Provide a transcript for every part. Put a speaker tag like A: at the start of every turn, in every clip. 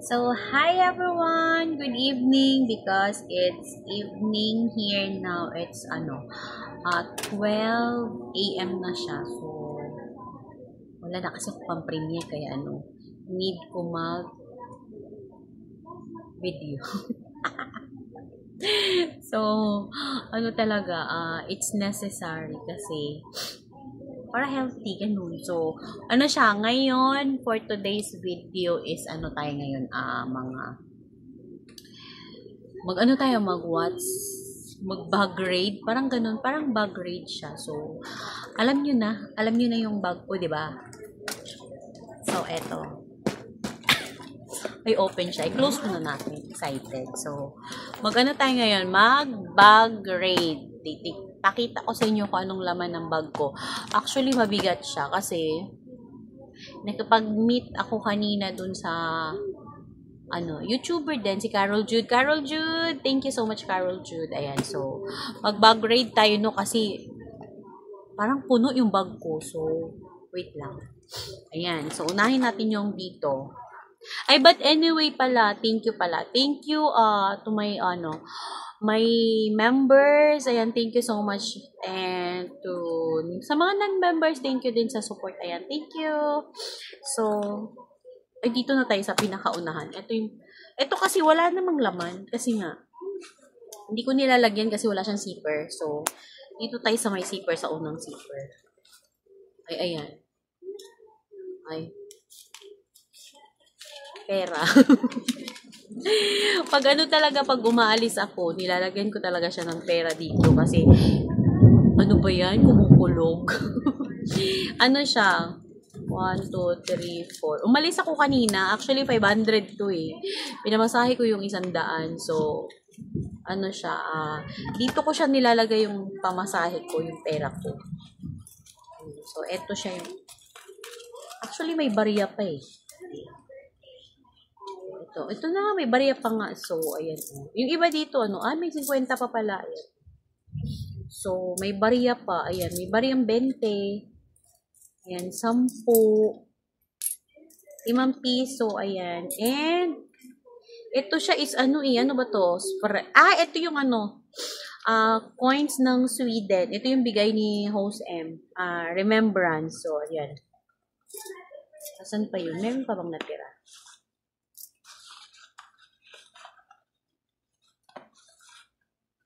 A: So, hi everyone! Good evening because it's evening here now. It's 12 a.m. na siya. So, wala na kasi pang premiere kaya need ko mag-video. So, talaga, it's necessary kasi para healthy, ganun. So, siya, ngayon, for today's video is, tayo ngayon, mag-bag raid, parang ganun, parang bag raid siya. So, alam nyo na yung bag ko, di ba? So, eto. Ay, open siya. I-close muna natin. Excited. So, tayo ngayon, mag-bag raid. Pakita ko sa inyo kung anong laman ng bag ko. Actually, mabigat siya kasi nakapag-meet ako kanina dun sa YouTuber din, si Carol Jude. Carol Jude! Thank you so much, Carol Jude. Ayan, so, mag-bag raid tayo, kasi parang puno yung bag ko. So, wait lang. Ayan, so, unahin natin yung dito. Ay, but anyway pala, thank you to my members. Ayan, thank you so much. And sa mga non-members, thank you din sa support. Ayan, thank you. So, ay, dito na tayo sa pinakaunahan. Ito kasi wala namang laman. Kasi nga, hindi ko nilalagyan kasi wala siyang zipper. So, dito tayo sa may zipper, sa unang zipper. Ay, ayan. Ay. Pera. Pag umaalis ako, nilalagyan ko talaga siya ng pera dito kasi ano ba yan? Kumukulog. Siya? 1, 2, 3, 4. Umalis ako kanina. Actually, 500 to eh. Pinamasahe ko yung 100. So, siya? Dito ko siya nilalagay yung pamasahe ko, yung pera ko. So, eto siya yung... Actually, may barya pa eh. Ito na, may barya pa nga. So, ayan. Yung iba dito, may 50 pa pala. Ayan. So, may barya pa. Ayan, may baryang 20. Ayan, 10. 5 piso. Ayan. And, ito siya is ano ba to? Ito yung coins ng Sweden. Ito yung bigay ni Host M. Remembrance. So, ayan. Asan pa yun? Meron pa bang natira?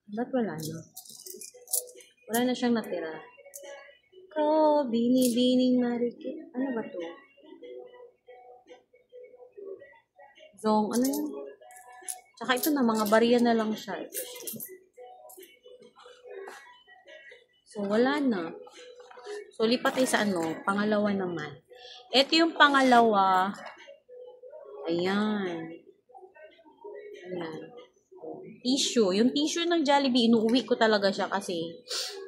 A: Ba't wala na? Wala na siyang natira. Ko, bini-bining marikit. Ano ba to? Zong, ano yun? Tsaka ito na, mga barya na lang siya. So, wala na. So, lipat tayo sa pangalawa naman. Ito yung pangalawa. Ayan. Ayan. Tissue. Yung tissue ng Jollibee, inuuwi ko talaga siya kasi,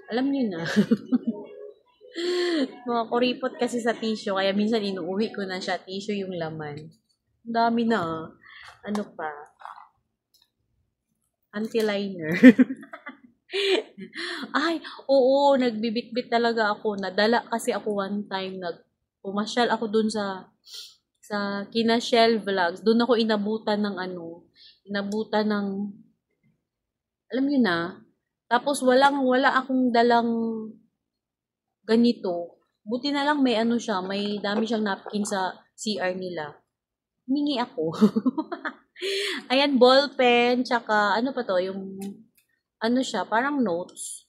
A: alam niyo na. Mga kuripot kasi sa tissue, kaya minsan inuuwi ko na siya. Tissue yung laman. Ang dami na. Ano pa? Anti-liner. Ay, oo, nagbibitbit talaga ako. Nadala kasi ako one time, pumasyal ako dun sa kina Shell Vlogs. Doon ako inabutan ng alam niyo na, tapos wala akong dalang ganito. Buti na lang may siya, may dami siyang napkin sa CR nila. Humingi ako. Ayan, ballpen, tsaka ano pa to, yung siya, parang notes.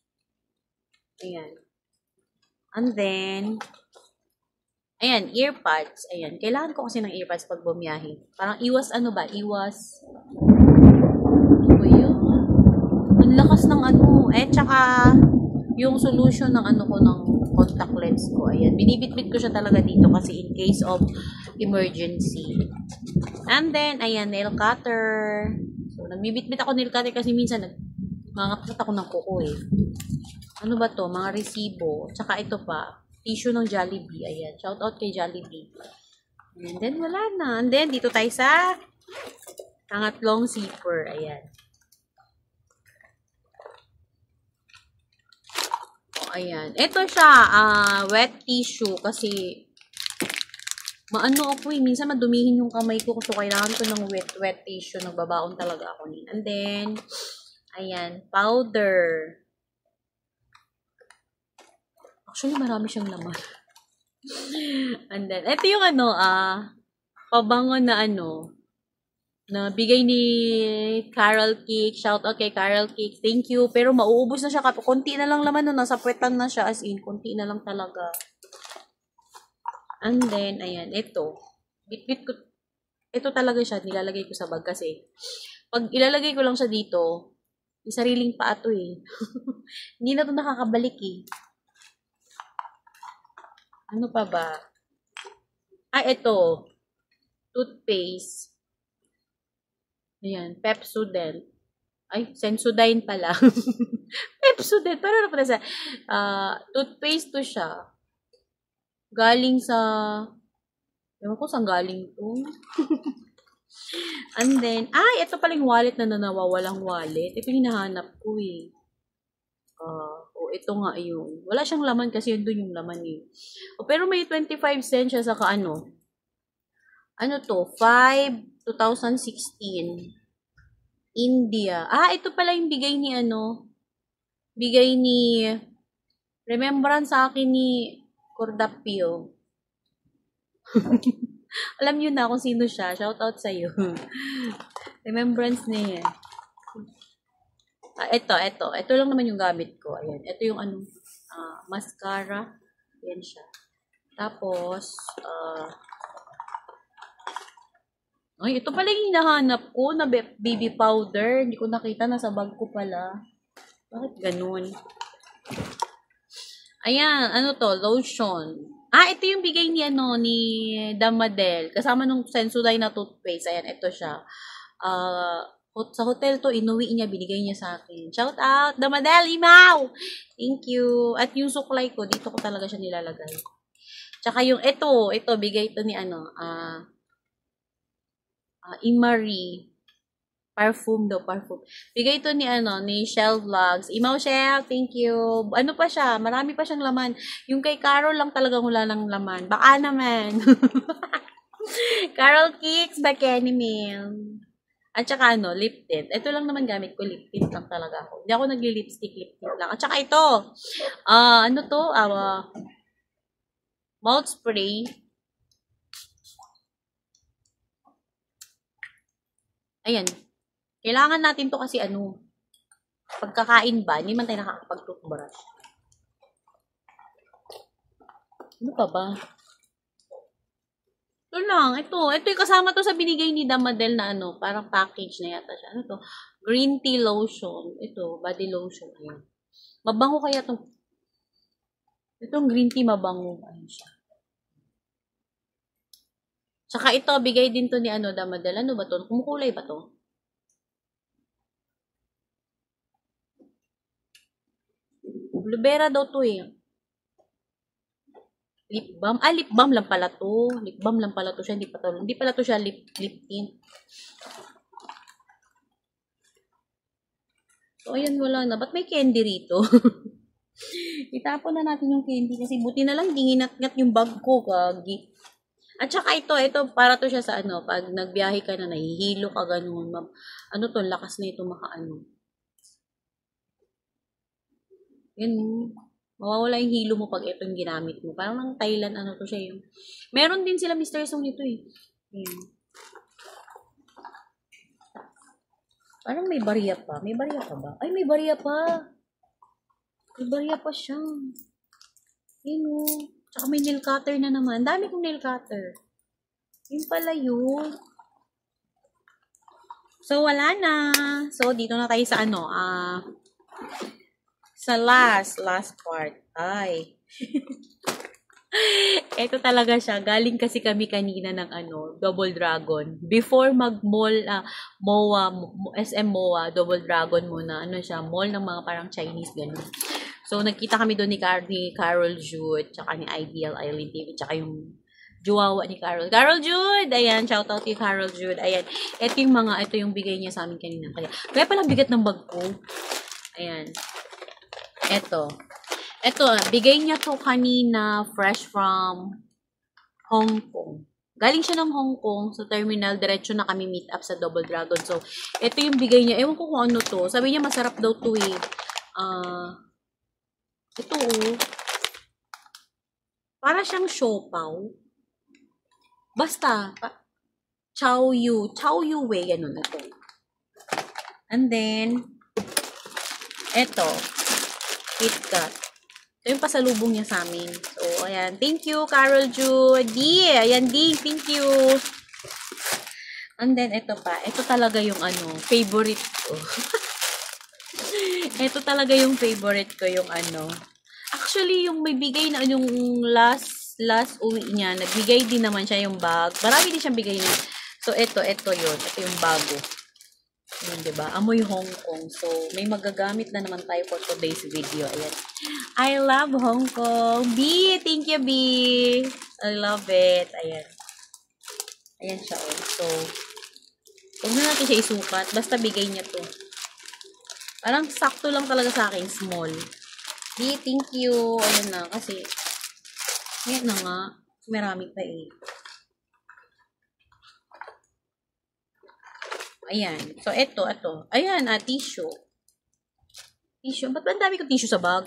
A: Ayan. And then, ayan, earpads. Ayan, kailangan ko kasi ng earpads pag bumiyahe. Parang iwas ang lakas ng tsaka yung solution ng ko ng contact lens ko. Ayan, binibitbit ko siya talaga dito kasi in case of emergency. And then, ayan, nail cutter. So, nagbibitbit ako nail cutter kasi minsan nangangapsat ako ng kuko eh. Ano ba to? Mga resibo. Tsaka ito pa, tissue ng Jollibee. Ayan, shout out kay Jollibee. And then, wala na. And then, dito tayo sa pangatlong zipper. Ayan. Ayan. Ito siya, wet tissue kasi Maano ako eh. Minsan madumihin yung kamay ko. So, kailangan ko ng wet tissue. Nagbabaon talaga ako nito. And then, ayan, powder. Actually, marami siyang laman. And then, ito yung pabango na na bigay ni Carol Cake. Shout out kay Carol Cake. Thank you. Pero mauubos na siya. Konti na lang laman nasa puwetan na siya. As in, konti na lang talaga. And then, ayan, ito. Bitbit ko. Ito talaga siya. Nilalagay ko sa bag kasi pag ilalagay ko lang siya dito, yung sariling paa to eh. Hindi na to nakakabalik eh. Ano pa ba? Ito. Toothpaste. Ayan. Pepsodent. Ay, Sensodyne pala. Pepsodent. Paano na pala sa toothpaste to siya. Galing sa ewan ko saan galing to. And then, ito pala yung wallet na nawawalang wallet. Ito yung hinahanap ko eh. Ito nga yung. Wala siyang laman kasi yun doon yung laman eh. Pero may 25 cents siya saka ano to? 5, 2016. India. Ito pala yung bigay ni bigay ni remembrance sa akin ni Cordapio. Alam niyo na kung sino siya. Shout out sa iyo. Remembrance niya. Ito lang naman yung gamit ko. Ayan. Ito yung mascara. Ayan siya. Tapos, ito pala yung hinahanap ko na baby powder. Hindi ko nakita. Nasa bag ko pala. Bakit ganun? Ayan. Ano to? Lotion. Ito yung bigay ni ni Damadel. Kasama nung Sensodyne na toothpaste. Ayan. Ito siya. Sa hotel to, inuwi niya, binigay niya sa akin. Shout out, Damadel, Imaw! Thank you. At yung suklay ko, dito ko talaga siya nilalagay. Tsaka yung ito, bigay ito ni Imari. Parfum. Bigay ito ni Shell Vlogs. Imaw Shell, thank you. Ano pa siya? Marami pa siyang laman. Yung kay Carol lang talagang wala ng laman. Baka naman. Carol Kicks, Bakeni Mail. At saka lip tint. Ito lang naman gamit ko, lip tint lang talaga ako. Hindi ako nagli-lipstick, lip tint lang. At saka ito, mouth spray. Ayan. Kailangan natin to kasi pagkakain ba, hindi man tayo nakakapag-toothbrush. Ano pa ba? Ito lang, ito yung kasama to sa binigay ni Damadel na parang package na yata siya. Ano to? Green tea lotion. Ito, body lotion. Ayan. Mabango kaya to. Itong green tea mabango. Ayan siya. Tsaka ito, bigay din to ni Damadel. Ano ba to? Kumukulay ba to? Aloe vera daw to eh. Lip balm. Lip balm lang pala to. Lip balm lang pala to siya. Hindi pala to siya lip tint. So, ayan, wala na. Ba't may candy rito? Itapon na natin yung candy kasi buti na lang dinginat-ngat yung bag ko. Kagi. At saka ito, para to siya sa pag nagbiyahe ka na, nahihilo ka, ganun. Lakas na ito Yan. Mawawala yung hilo mo pag ito yung ginamit mo. Parang ng Thailand, to siya yung. Meron din sila Mr. Song nito eh. Ayan. Parang may bariya pa. May bariya pa ba? Ay, may bariya pa. May bariya pa siya. Ayan o. Tsaka may nail cutter na naman. Dami kong nail cutter. Yun pala yun. So, wala na. So, dito na tayo sa sa last part. Ay. Ito talaga siya. Galing kasi kami kanina ng Double Dragon. Before mag-mall, SM MOA, Double Dragon muna. Siya, mall ng mga parang Chinese, gano'n. So, nagkita kami doon ni Carol Jude, tsaka ni Ideal Island TV, tsaka yung juwawa ni Carol. Carol Jude! Ayan, shoutout kay Carol Jude. Ayan, ito yung bigay niya sa amin kanina. Kaya pala bigat ng bag ko. Ayan. Ito, bigay niya to kanina fresh from Hong Kong. Galing siya ng Hong Kong sa terminal, diretso na kami meet up sa Double Dragon. So, ito yung bigay niya. Ewan ko kung ano to. Sabi niya masarap daw to eh. Ito oh. Para siyang siopaw. Basta, chow yu. Chow yu wei, ganun na to. And then, eto, KitKat. Ito yung pasalubong niya sa amin. So, ayan. Thank you, Carol Jude. Ayan, thank you. And then, ito pa. Ito talaga yung favorite ko. Ito talaga yung favorite ko, yung Actually, yung may bigay na, yung last uwi niya, nagbigay din naman siya yung bag. Marami din siyang bigay niya. So, ito yun. Ito yung bago. Yun, diba? Amoy Hong Kong. So, may magagamit na naman tayo for today's video. Ayan. I love Hong Kong. B, thank you, B. I love it. Ayan. Ayan siya, oh. So, huwag na natin siya isukat. Basta bigay niya to. Parang sakto lang talaga sa akin. Small. B, thank you. Ayan na. Kasi, ayan na nga. Marami pa eh. Ayan. So, ito. Ayan, tissue. Tissue. Ba't ba ang dami ko tissue sa bag?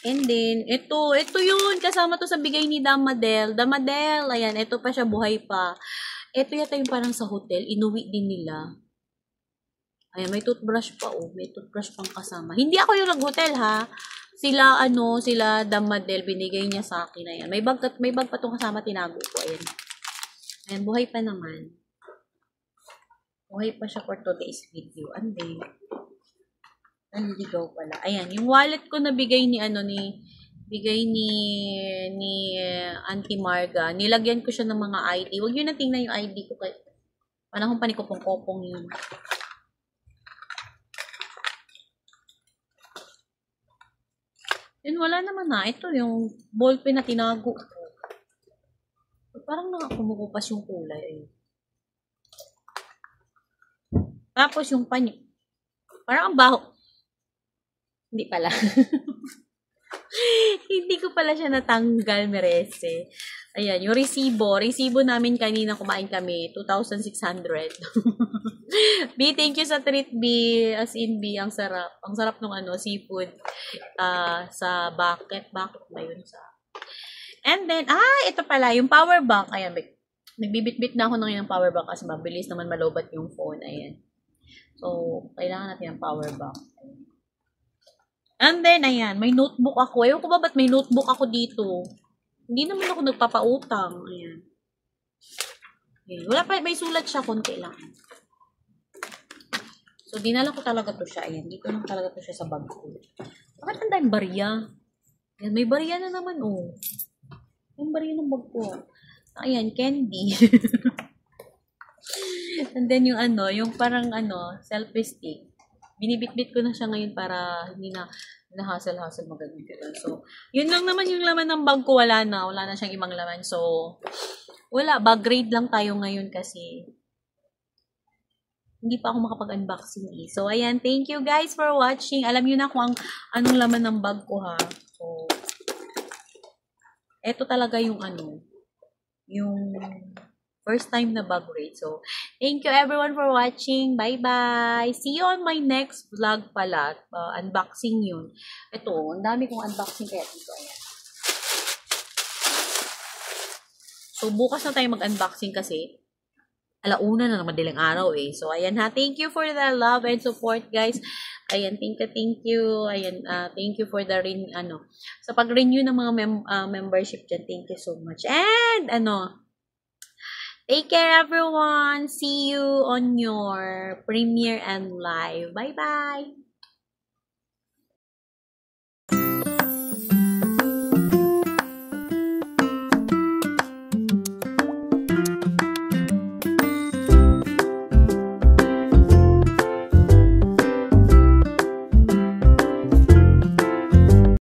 A: And then, ito yun. Kasama to sa bigay ni Damadel. Damadel. Ayan, ito pa siya. Buhay pa. Ito yata yung parang sa hotel. Inuwi din nila. Ayan, may toothbrush pa. Oh, may toothbrush pang kasama. Hindi ako yung nag-hotel, ha? Sila Damadel. Binigay niya sa akin. Ayan. May bag pa itong kasama. Tinago ko. Ayan. Ayan, buhay pa naman. Buhay pa siya for today's video. And then, nanligaw pala. Ayan, yung wallet ko na bigay ni Auntie Marga. Nilagyan ko siya ng mga ID. Huwag nyo na tingnan yung ID ko. Panahon pa ni Kopong-Kopong yun. Yun, wala naman na. Ito yung ballpen na tinago ko. Parang nakakumukupas yung kulay. Ayun. Tapos yung panyo. Parang ang baho. Hindi pala. Hindi ko pala siya natanggal, merese. Ayan, yung resibo. Resibo namin kanina kumain kami. 2,600. B, thank you sa treat, B. As in, B, ang sarap. Ang sarap ng seafood. Sa bucket. Bucket ba yun? And then, ito pala, yung power bank. Ayan, nagbibit-bit na ako ng power bank kasi mabilis naman malobat yung phone. Ayan. So, kailangan natin ang power bank. And then, ayan, may notebook ako. Ewan ko ba ba't may notebook ako dito? Hindi naman ako nagpapautang. Ayan. Ayan. Wala pa, may sulat siya, konti lang. So, dinala ko talaga to siya. Ayan, dito lang talaga to siya sa bag ko. Bakit ang daming barya? Ayan, may barya na naman, oh. Yung barya ng bag ko. Ayan, candy. And then yung yung parang selfie stick. Binibit-bit ko na siya ngayon para hindi na hassle-hassle magagamit. So, yun lang naman yung laman ng bag ko. Wala na siyang ibang laman. So, wala. Bag grade lang tayo ngayon kasi hindi pa ako makapag-unboxing eh. So, ayan. Thank you guys for watching. Alam nyo na kung anong laman ng bag ko ha. So, eto talaga yung yung first time na bag rate. So, thank you everyone for watching. Bye-bye! See you on my next vlog pala. Unboxing yun. Ito, ang dami kong unboxing kaya dito. Ayan. So, bukas na tayo mag-unboxing kasi alauna na madaling araw eh. So, ayan ha. Thank you for the love and support, guys. Ayan, thank you. Ayan, thank you for the sa pag-renew ng mga membership dyan. Thank you so much. And, take care, everyone. See you on your premiere and live. Bye-bye.